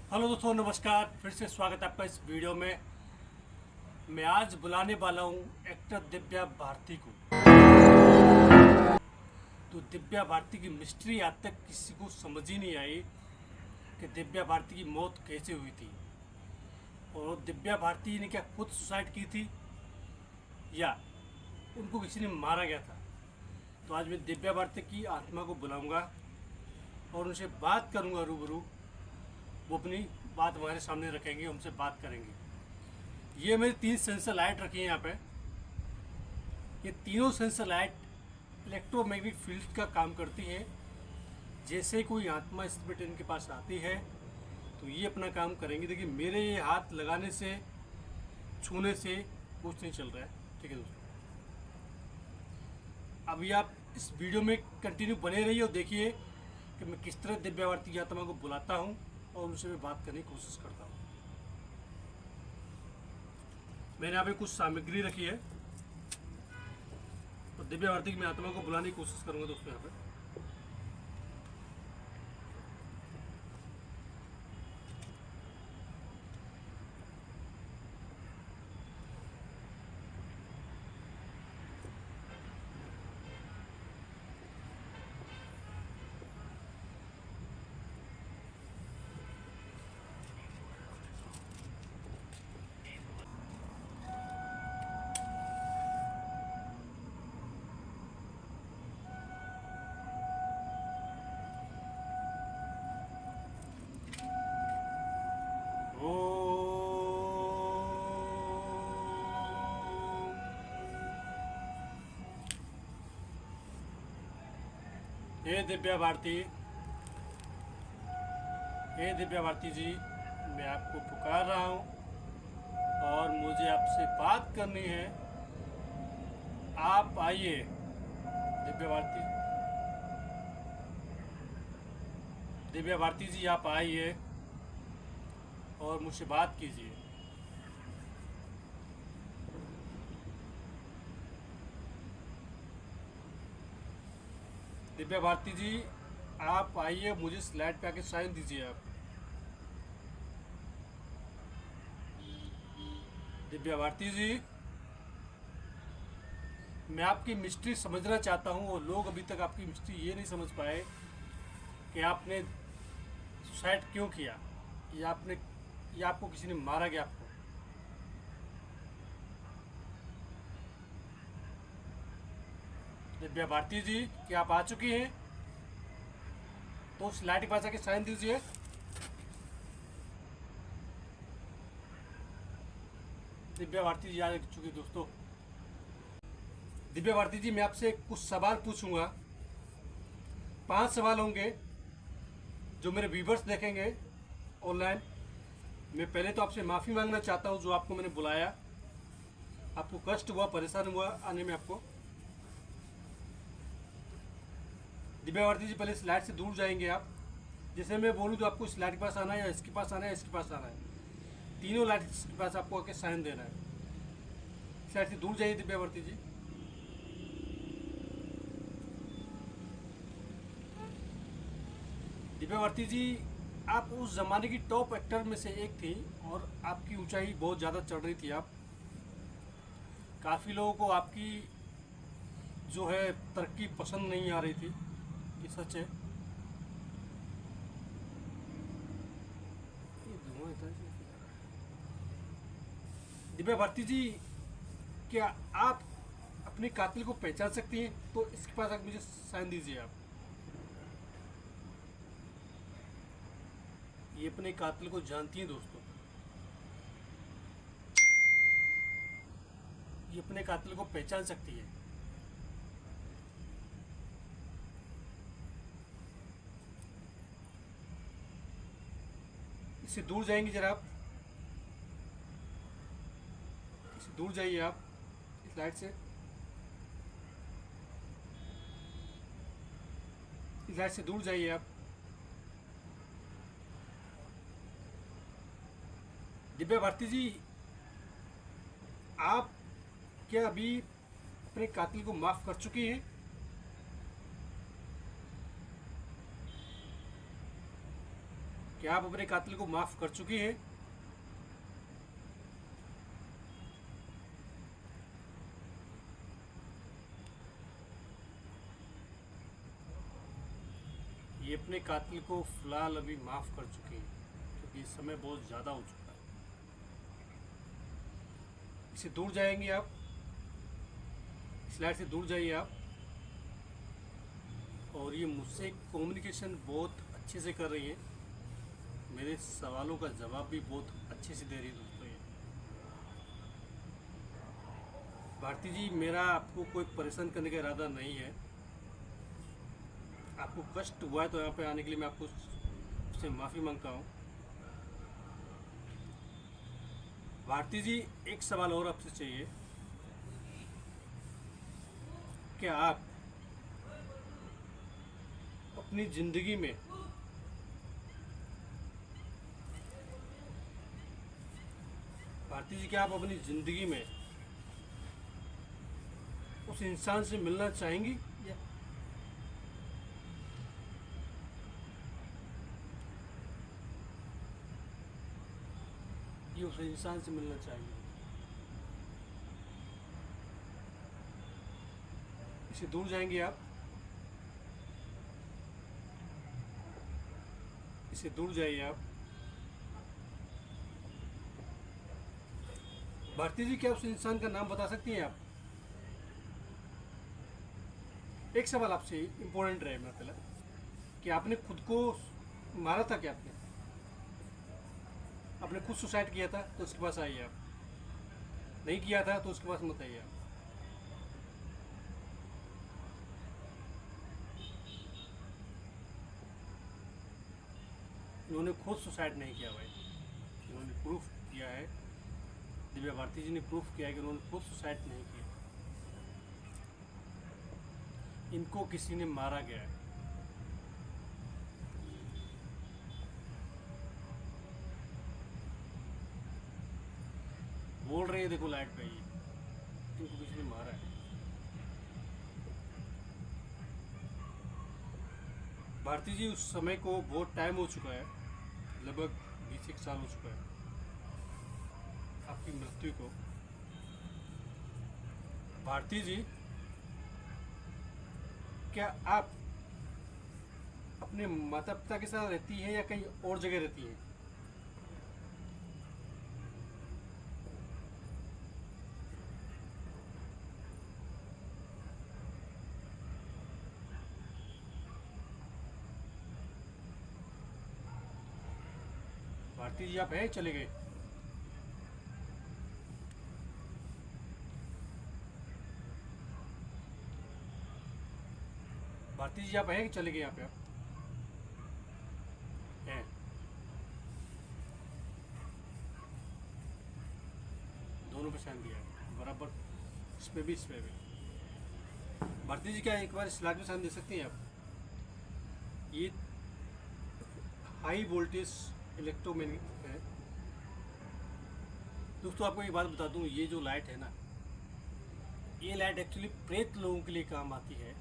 Hello दोस्तों, नमस्कार। फिर से स्वागत है आपका इस वीडियो में। मैं आज बुलाने वाला हूँ एक्टर दिव्या भारती को। तो दिव्या भारती की मिस्ट्री आज तक किसी को समझ ही नहीं आई कि दिव्या भारती की मौत कैसे हुई थी, और दिव्या भारती ने क्या खुद सुसाइड की थी या उनको किसी ने मारा गया था। तो आज मैं दिव्या भारती की आत्मा को बुलाऊंगा और उनसे बात करूंगा रूबरू। वो अपनी बात हमारे सामने रखेंगे, हमसे बात करेंगे। ये मेरी 3 सेंसर लाइट रखी है यहाँ पे। ये तीनों सेंसर लाइट इलेक्ट्रोमैग्नेटिक फील्ड का काम करती है। जैसे कोई आत्मा स्पिरिट इनके पास आती है तो ये अपना काम करेंगे। देखिए, मेरे ये हाथ लगाने से, छूने से कुछ नहीं चल रहा है। ठीक है दोस्तों, अभी आप इस वीडियो में कंटिन्यू बने रहिए और देखिए कि मैं किस तरह दिव्या भारती की आत्मा को बुलाता हूँ और उनसे मैं बात करने की कोशिश करता हूँ। मैंने यहाँ पे कुछ सामग्री रखी है और दिव्या भारती की मैं आत्मा को बुलाने की कोशिश करूँगा दोस्तों। यहाँ पे हे दिव्या भारती, हे दिव्या भारती जी, मैं आपको पुकार रहा हूँ और मुझे आपसे बात करनी है। आप आइए दिव्या भारती, दिव्या भारती जी आप आइए और मुझसे बात कीजिए। दिव्या भारती जी आप आइए, मुझे स्लाइड पे आके साइन दीजिए आप। दिव्या भारती जी, मैं आपकी मिस्ट्री समझना चाहता हूँ और लोग अभी तक आपकी मिस्ट्री ये नहीं समझ पाए कि आपने सुसाइड क्यों किया, या आपको किसी ने मारा गया आपको। दिव्या भारती जी, क्या आप आ चुकी हैं? तो स्लाइड के पास आके साइन दीजिए। दिव्या भारती जी आ चुकी दोस्तों। दिव्या भारती जी, मैं आपसे कुछ सवाल पूछूंगा। 5 सवाल होंगे जो मेरे व्यूवर्स देखेंगे ऑनलाइन। मैं पहले तो आपसे माफ़ी मांगना चाहता हूँ जो आपको मैंने बुलाया, आपको कष्ट हुआ, परेशान हुआ आने में आपको। दिव्या भारती जी, पहले स्लाइड से दूर जाएंगे आप। जैसे मैं बोलूँ तो आपको स्लाइड के पास आना है, या इसके पास आना है, इसके पास आना है। तीनों लाइट के पास आपको आके साइन देना है। स्लाइड से दूर जाइए दिव्या भारती जी। दिव्या भारती जी, आप उस ज़माने की टॉप एक्टर में से एक थी और आपकी ऊंचाई बहुत ज़्यादा चढ़ रही थी। आप काफ़ी लोगों को आपकी जो है तरक्की पसंद नहीं आ रही थी, ये सच है। ये धुआं इतना क्यों आ रहा है? दिव्या भारती जी, क्या आप अपने कातिल को पहचान सकती हैं? तो इसके पास आप मुझे साइन दीजिए आप। ये अपने कातिल को जानती हैं दोस्तों, ये अपने कातिल को पहचान सकती है। इससे दूर जाएंगे जरा आप, इससे दूर जाइए आप इस लाइट से, इस लाइट से दूर जाइए आप। दिव्या भारती जी, आप क्या अभी अपने कातिल को माफ़ कर चुकी हैं? क्या आप अपने कातिल को माफ़ कर चुकी हैं? ये अपने कातिल को फ़िलहाल अभी माफ़ कर चुकी हैं, क्योंकि समय बहुत ज़्यादा हो चुका है। इससे दूर जाएंगे आप, इस लाइट से दूर जाइए आप। और ये मुझसे कम्युनिकेशन बहुत अच्छे से कर रही है, मेरे सवालों का जवाब भी बहुत अच्छे से दे रही है दोस्तों ये। भारती जी, मेरा आपको कोई परेशान करने का इरादा नहीं है। आपको कष्ट हुआ है तो यहाँ पे आने के लिए मैं आपको उससे माफ़ी मांगता हूँ। भारती जी, एक सवाल और आपसे चाहिए, क्या आप अपनी ज़िंदगी में भारती जी, क्या आप अपनी ज़िंदगी में उस इंसान से मिलना चाहेंगी? या ये उस इंसान से मिलना चाहेंगी? इससे दूर जाएंगे आप, इससे दूर जाइए आप। भारती जी, क्या उस इंसान का नाम बता सकती हैं आप? एक सवाल आपसे इम्पोर्टेंट रहे मेरा पहला, कि आपने खुद को मारा था क्या? आपने खुद सुसाइड किया था तो उसके पास आइए आप, नहीं किया था तो उसके पास मत आइए आप। इन्होंने खुद सुसाइड नहीं किया भाई, इन्होंने प्रूफ किया है, दिव्या भारती जी ने प्रूफ किया है कि उन्होंने खुद सुसाइड नहीं किया, इनको किसी ने मारा गया है। बोल रहे हैं देखो लाइट पे, ये इनको किसी ने मारा है। भारती जी, उस समय को बहुत टाइम हो चुका है, लगभग 20 साल हो चुका है आपकी मृत्यु को। भारती जी, क्या आप अपने माता पिता के साथ रहती हैं या कहीं और जगह रहती हैं? भारती जी, आप हैं चले गए? भारती जी, आप हैं कि चले गए? यहाँ पे आप हैं? दोनों पे साइन दिया है बराबर, इस पे भी इस पे भी। भारती जी, क्या एक बार इस लाइट में साइन दे सकती हैं आप? ये हाई वोल्टेज इलेक्ट्रोमैग्नेटिक है दोस्तों। आपको एक बात बता दूं, ये जो लाइट है ना, ये लाइट एक्चुअली प्रेत लोगों के लिए काम आती है,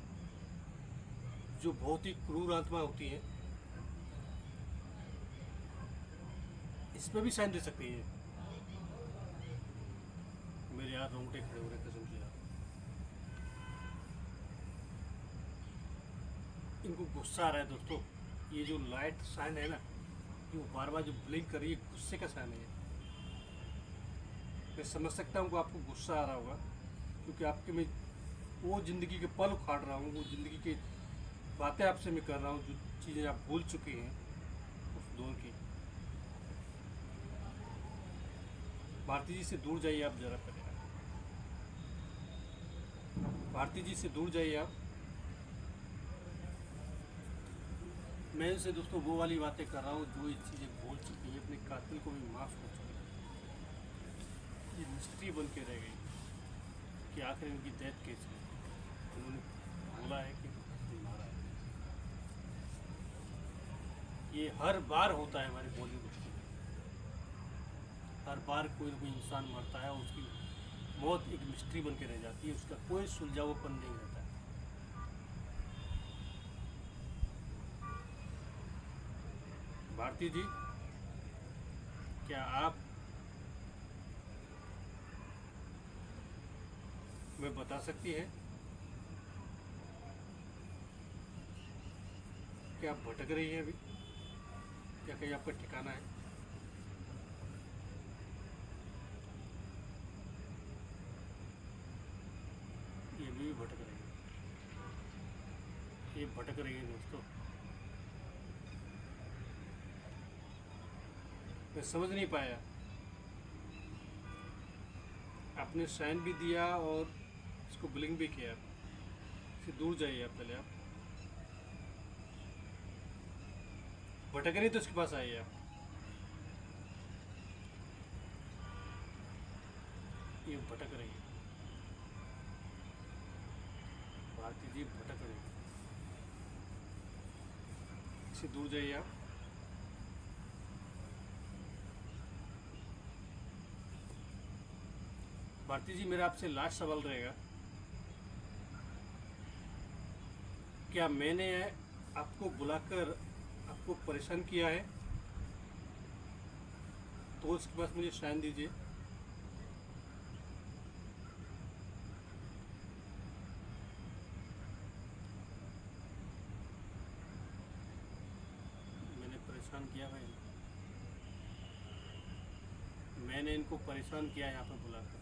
जो बहुत ही क्रूर आत्मा होती हैं। इस पर भी साइन दे सकती हैं। मेरे यार रोंगटे खड़े हो रहे कसम से यार। इनको गुस्सा आ रहा है दोस्तों, ये जो लाइट साइन है ना, ये बार बार जो ब्लिंक कर रही है, गुस्से का साइन है। मैं समझ सकता हूँ कि आपको गुस्सा आ रहा होगा, क्योंकि आपके मैं वो ज़िंदगी के पल उखाड़ रहा हूँ, वो ज़िंदगी की बातें आपसे मैं कर रहा हूँ, जो चीज़ें आप भूल चुके हैं उस दौर की। भारती जी से दूर जाइए आप ज़रा पहले। भारती जी से दूर जाइए आप। मैं इनसे दोस्तों वो वाली बातें कर रहा हूँ जो ये चीज़ें भूल चुकी हैं, अपने कातिल को भी माफ़ कर चुकी हैं। ये मिस्ट्री बन के रह गई कि आखिर इनकी डेथ कैसे हुई। उन्होंने बोला है कि किसने मारा है। ये हर बार होता है हमारे बॉलीवुड में, हर बार कोई ना कोई इंसान मरता है और उसकी मौत एक मिस्ट्री बन के रह जाती है, उसका कोई सुलझावापन नहीं रहता है। भारती जी, क्या आप हमें बता सकती हैं कि आप भटक रही हैं अभी, क्या कहीं आपका ठिकाना है? ये भी भटक रही है, ये भटक रही है दोस्तों। मैं समझ नहीं पाया, आपने साइन भी दिया और इसको ब्लिंक भी किया। इससे दूर जाइए आप, पहले आप भटक रही तो इसके पास आइए आप। ये भटक रही है भारती जी, भटक रही है, इससे दूर जाइए आप। भारती जी, मेरा आपसे लास्ट सवाल रहेगा, क्या मैंने आपको बुलाकर आपको परेशान किया है? तो उसके पास मुझे साइन दीजिए। मैंने परेशान किया भाई, मैंने इनको परेशान किया यहाँ पर बुलाकर।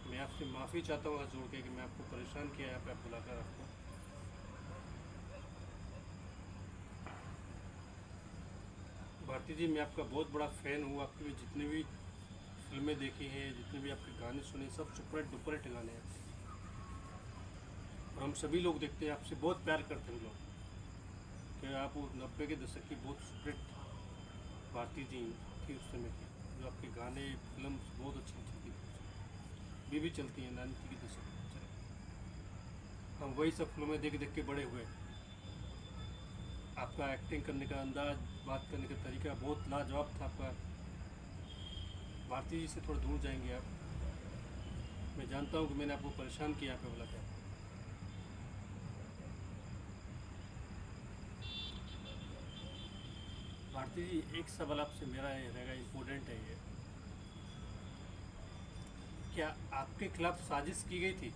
मैं आपसे माफ़ी चाहता हूँ हाथ जोड़ के कि मैं आपको परेशान किया यहाँ पे बुलाकर आपको। भारती जी, मैं आपका बहुत बड़ा फ़ैन हूँ, आपकी भी जितनी भी फिल्में देखी हैं, जितने भी आपके गाने सुने, सब सुपर डुपर हिट गाने हैं। और हम सभी लोग देखते हैं, आपसे बहुत प्यार करते हैं हम लोग, कि आप वो 90 के दशक की बहुत सुपर हिट भारती जी थी उस समय की, जो आपके गाने फिल्म बहुत अच्छी चलती थी, अभी भी चलती हैं 90 के दशक की। हम वही सब फिल्में देख देख के बड़े हुए। आपका एक्टिंग करने का अंदाज, बात करने का तरीका बहुत लाजवाब था आपका। भारती जी से थोड़ा दूर जाएंगे आप, मैं जानता हूँ कि मैंने आपको परेशान किया पे बोला क्या। भारती जी, एक सवाल आपसे मेरा ये रहेगा, इम्पोर्टेंट है ये, क्या आपके खिलाफ साजिश की गई थी?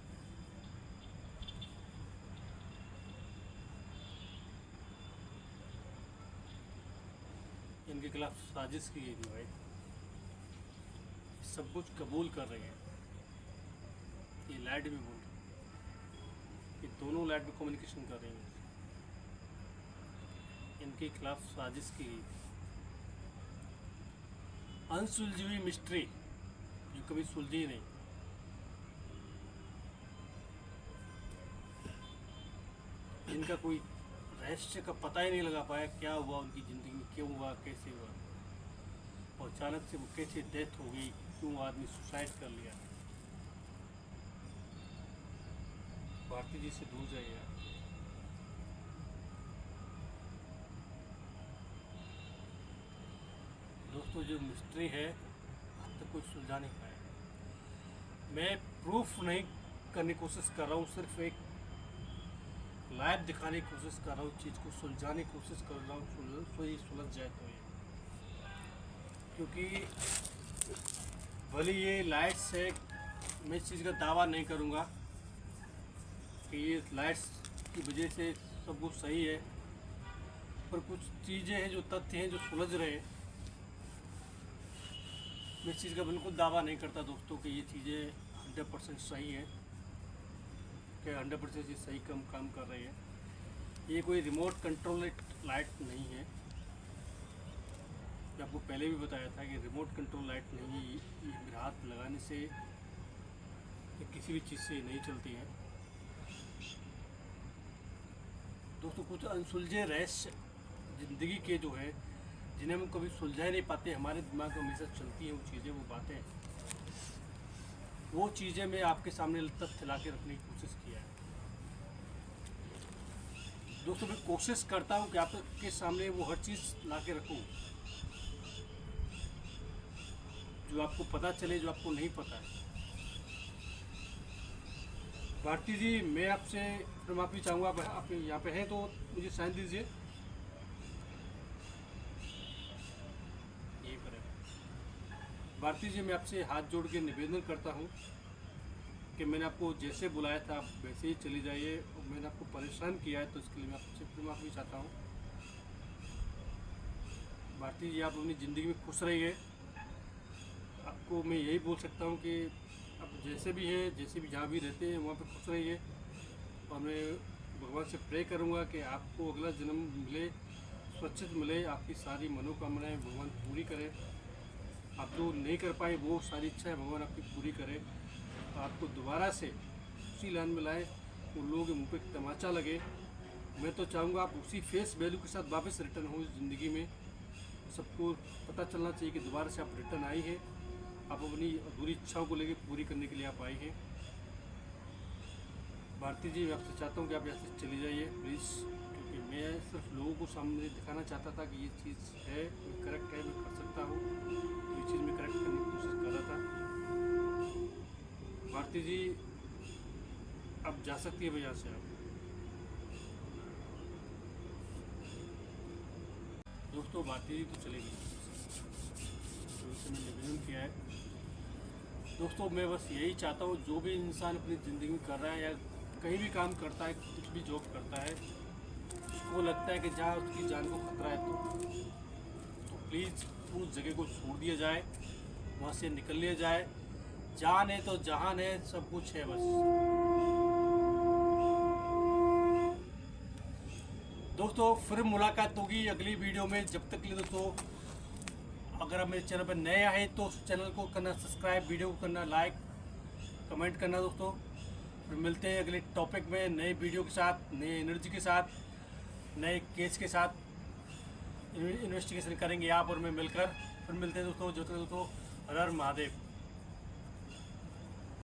इनके खिलाफ साजिश की गई थी भाई, सब कुछ कबूल कर रही है, ये लाइट भी बोल रही, ये दोनों लाइट में कम्युनिकेशन कर रही हैं। इनके खिलाफ साजिश की गई थी, अनसुलझी हुई मिस्ट्री जो कभी सुलझी ही नहीं। इनका कोई रहस्य का पता ही नहीं लगा पाया, क्या हुआ उनकी ज़िंदगी में, क्यों हुआ, कैसे हुआ, और अचानक से वो कैसे डेथ हो गई, क्यों आदमी सुसाइड कर लिया। भारती जी से दूर जाइए आप। दोस्तों, जो मिस्ट्री है अब तक कोई सुलझा नहीं पाया। मैं प्रूफ नहीं करने की कोशिश कर रहा हूँ, सिर्फ एक लाइव दिखाने की कोशिश कर रहा हूँ, चीज़ को सुलझाने की कोशिश कर रहा हूँ, तो ये सुलझ जाए तो ये, क्योंकि भले ये लाइट्स है, मैं इस चीज़ का दावा नहीं करूँगा कि ये लाइट्स की वजह से सब कुछ सही है, पर कुछ चीज़ें हैं, जो तथ्य हैं जो सुलझ रहे हैं। मैं इस चीज़ का बिल्कुल दावा नहीं करता दोस्तों कि ये चीज़ें 100% सही है, कि 100% ये सही काम कर रही है। ये कोई रिमोट कंट्रोल लाइट नहीं है, मैं आपको पहले भी बताया था कि रिमोट कंट्रोल लाइट नहीं है, ये मेरे हाथ लगाने से ये किसी भी चीज़ से नहीं चलती है। दोस्तों, कुछ अनसुलझे रहस्य ज़िंदगी के जो है, जिन्हें हम कभी सुलझा ही नहीं पाते, हमारे दिमाग में हमेशा चलती हैं वो चीज़ें, वो बातें, वो चीज़ें मैं आपके सामने तथ्य ला के रखने की कोशिश किया है। दोस्तों, मैं कोशिश करता हूँ कि आपके सामने वो हर चीज़ ला के रखूँ, जो आपको पता चले, जो आपको नहीं पता है। भारती जी, मैं आपसे फिर माफ़ी चाहूँगा, आप यहाँ पे हैं तो मुझे साइन दीजिए। यही पर है। भारती जी, मैं आपसे हाथ जोड़ के निवेदन करता हूँ कि मैंने आपको जैसे बुलाया था आप वैसे ही चली जाइए, और मैंने आपको परेशान किया है तो इसके लिए मैं आपसे फिर माफ़ी चाहता हूँ। भारती जी, आप अपनी ज़िंदगी में खुश रहिए। आपको मैं यही बोल सकता हूँ कि आप जैसे भी हैं, जैसे भी जहाँ भी रहते हैं वहाँ पे खुश रहिए, और मैं भगवान से प्रे करूँगा कि आपको अगला जन्म मिले, सुरक्षित मिले, आपकी सारी मनोकामनाएं भगवान पूरी करे। आप जो नहीं कर पाए वो सारी इच्छाएं भगवान आपकी पूरी करे, आपको दोबारा से उसी लाइन में लाए, उन लोगों के मुंह पे तमाचा लगे। मैं तो चाहूँगा आप उसी फेस वैल्यू के साथ वापस रिटर्न हो इस ज़िंदगी में। सबको पता चलना चाहिए कि दोबारा से आप रिटर्न आई हैं, आप अपनी अधूरी इच्छाओं को लेकर पूरी करने के लिए आप आई हैं। भारती जी, मैं आपसे चाहता हूँ कि आप यहाँ से चली जाइए प्लीज़, क्योंकि मैं सिर्फ लोगों को सामने दिखाना चाहता था कि ये चीज़ है, मैं करेक्ट है, मैं कर सकता हूँ, तो ये चीज़ मैं करेक्ट करने की कोशिश कर रहा था। भारती जी, आप जा सकती है भैया से। आप दोस्तों, भारती जी तो चली गई, तो इसे मैंने निवेदन किया है। दोस्तों, मैं बस यही चाहता हूँ, जो भी इंसान अपनी ज़िंदगी में कर रहा है या कहीं भी काम करता है, कुछ भी जॉब करता है, उसको लगता है कि जहाँ उसकी जान को खतरा है तो प्लीज़ उस जगह को छोड़ दिया जाए, वहाँ से निकल लिया जाए। जान है तो जहान है, सब कुछ है बस। दोस्तों, फिर मुलाकात होगी अगली वीडियो में। जब तक के लिए दोस्तों, अगर आप मेरे चैनल पर नए आए तो चैनल को करना सब्सक्राइब, वीडियो को करना लाइक, कमेंट करना दोस्तों। फिर मिलते हैं अगले टॉपिक में नए वीडियो के साथ, नए एनर्जी के साथ, नए केस के साथ इन्वेस्टिगेशन करेंगे आप और मैं मिलकर। फिर मिलते हैं दोस्तों। जो तक दोस्तों, हर हर महादेव।